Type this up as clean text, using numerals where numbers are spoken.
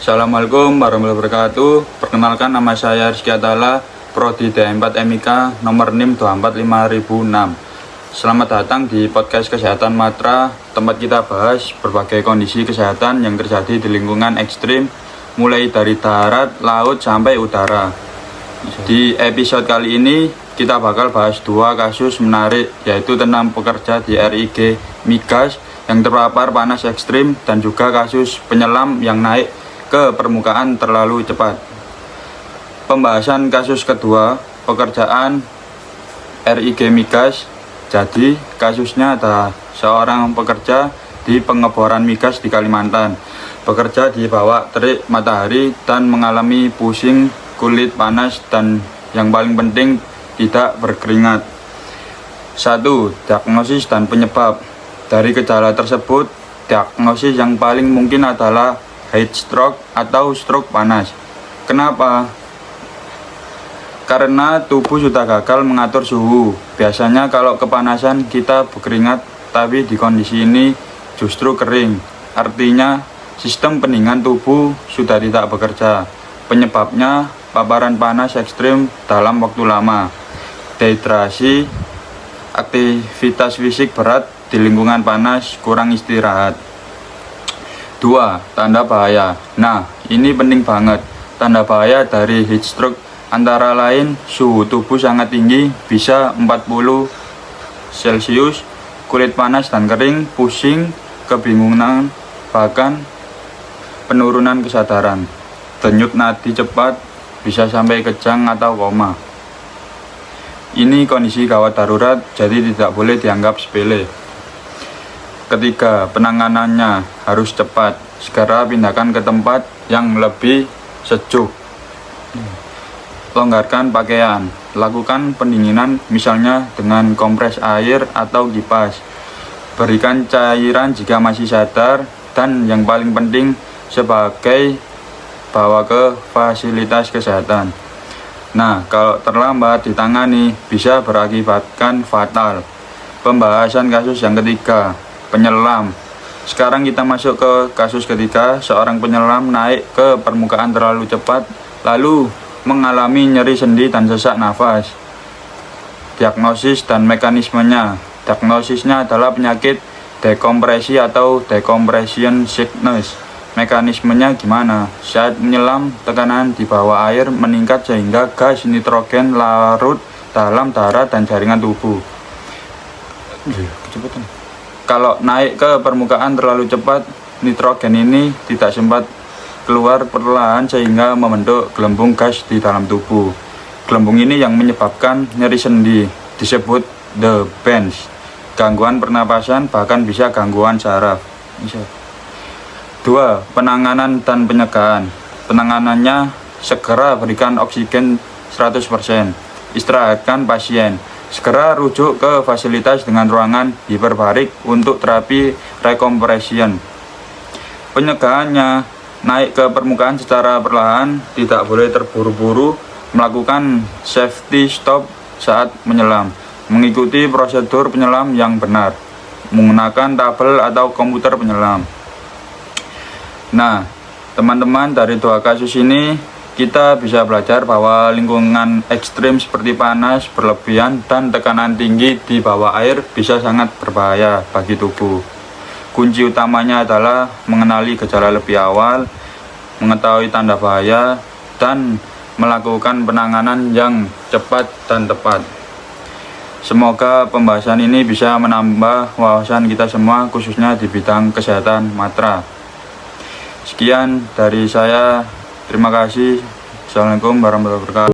Assalamualaikum warahmatullahi wabarakatuh. Perkenalkan, nama saya Rizky Atala, Prodi D4 MIK nomor NIM 245.006. Selamat datang di podcast Kesehatan Matra, tempat kita bahas berbagai kondisi kesehatan yang terjadi di lingkungan ekstrim, mulai dari darat, laut, sampai udara. Di episode kali ini, kita bakal bahas dua kasus menarik, yaitu tentang pekerja di RIG Migas yang terpapar panas ekstrim dan juga kasus penyelam yang naik ke permukaan terlalu cepat. Pembahasan kasus kedua, pekerjaan RIG Migas. Jadi, kasusnya ada seorang pekerja di pengeboran migas di Kalimantan. Bekerja di bawah terik matahari dan mengalami pusing, kulit panas, dan yang paling penting tidak berkeringat. 1. Diagnosis dan penyebab. Dari gejala tersebut, diagnosis yang paling mungkin adalah heat stroke atau stroke panas. Kenapa? Karena tubuh sudah gagal mengatur suhu. Biasanya kalau kepanasan kita berkeringat, tapi di kondisi ini justru kering. Artinya sistem pendinginan tubuh sudah tidak bekerja. Penyebabnya paparan panas ekstrim dalam waktu lama, dehidrasi, aktivitas fisik berat di lingkungan panas, kurang istirahat. 2. Tanda bahaya. Nah, ini penting banget. Tanda bahaya dari heat stroke antara lain suhu tubuh sangat tinggi, bisa 40 Celcius, kulit panas dan kering, pusing, kebingungan, bahkan penurunan kesadaran. Denyut nadi cepat, bisa sampai kejang atau koma. Ini kondisi gawat darurat, jadi tidak boleh dianggap sepele. Ketiga, penanganannya harus cepat. Segera pindahkan ke tempat yang lebih sejuk. Longgarkan pakaian. Lakukan pendinginan misalnya dengan kompres air atau kipas. Berikan cairan jika masih sadar, dan yang paling penting sebagai bawa ke fasilitas kesehatan. Nah, kalau terlambat ditangani bisa berakibatkan fatal. Pembahasan kasus yang ketiga, penyelam. Sekarang kita masuk ke kasus ketiga. Seorang penyelam naik ke permukaan terlalu cepat, lalu mengalami nyeri sendi dan sesak nafas. Diagnosis dan mekanismenya. Diagnosisnya adalah penyakit dekompresi atau decompression sickness. Mekanismenya gimana? Saat menyelam, tekanan di bawah air meningkat sehingga gas nitrogen larut dalam darah dan jaringan tubuh. Kecepatan. Kalau naik ke permukaan terlalu cepat, nitrogen ini tidak sempat keluar perlahan sehingga membentuk gelembung gas di dalam tubuh. Gelembung ini yang menyebabkan nyeri sendi, disebut the bends, gangguan pernapasan, bahkan bisa gangguan saraf. 2. Penanganan dan pencegahan. Penanganannya segera berikan oksigen 100%, istirahatkan pasien. Segera rujuk ke fasilitas dengan ruangan hiperbarik untuk terapi recompression. Pencegahannya, naik ke permukaan secara perlahan, tidak boleh terburu-buru, melakukan safety stop saat menyelam, mengikuti prosedur penyelam yang benar, menggunakan tabel atau komputer penyelam. Nah, teman-teman, dari dua kasus ini kita bisa belajar bahwa lingkungan ekstrim seperti panas berlebihan dan tekanan tinggi di bawah air bisa sangat berbahaya bagi tubuh. Kunci utamanya adalah mengenali gejala lebih awal, mengetahui tanda bahaya, dan melakukan penanganan yang cepat dan tepat. Semoga pembahasan ini bisa menambah wawasan kita semua, khususnya di bidang kesehatan matra. Sekian dari saya. Terima kasih. Assalamualaikum warahmatullahi wabarakatuh.